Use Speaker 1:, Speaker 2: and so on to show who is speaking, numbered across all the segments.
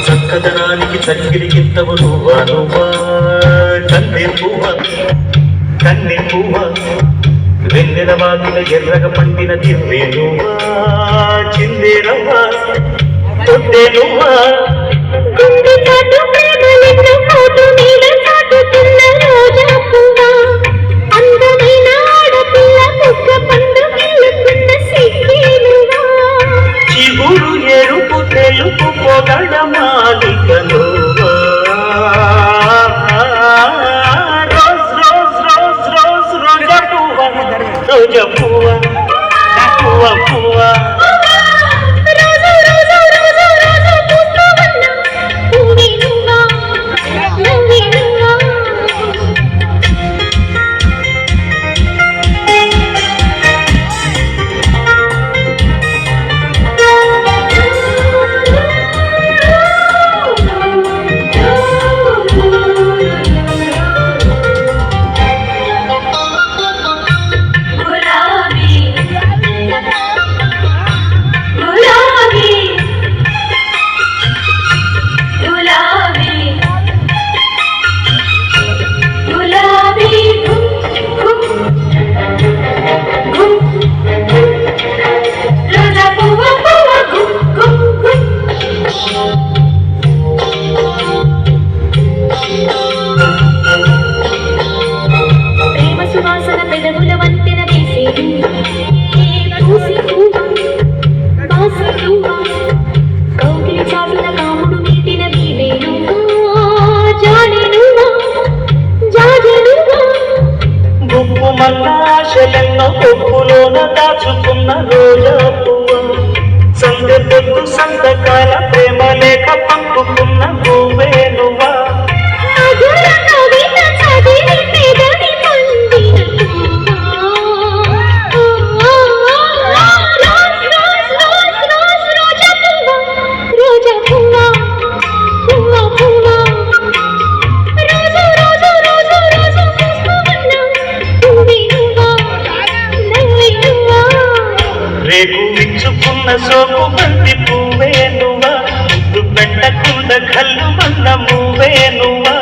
Speaker 1: చక్కదనానికి చక్కిరికిత్తవు నువ్వా నువ్వా కన్నె పువ్వ కన్నె పువ్వ వెన్నెల వాకిల ఎర్రగ పండిన దివ్వే నువ్వా చిందే రవ్వ తొట్టే నువ్వా చిగురు ఎరుపు తెలుపు పొగడ మాలిక నువ్వా రోజ్ రోజ్ రోజ్ రోజ్ రోజా పువ్వ రోజా పువ్వ పువ్వ పువ్వ ఆశలెన్నో కొప్పులోన దాచుకున్న రోజా పువ్వ సంధ్య పొద్దు సంతకాల ప్రేమ లేఖ పంపుకున్న నువ్వే నువ్వా రేపు విచ్చుకున్న సోకు బంతి పువ్వే నువ్వా ముద్దు పెట్టకుండా కళ్ళు మన్న నువ్వే నువ్వా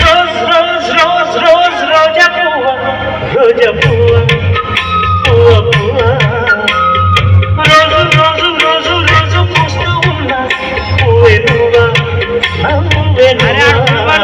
Speaker 1: రోజ్ రోజ్ రోజ్ రోజ్ రోజా పువ్వ రోజా పువ్వ పువ్వ పువ్వ రోజు రోజు రోజు రోజు పూస్తూ ఉన్నా పువ్వే నువ్వా నువ్వే నువ్వా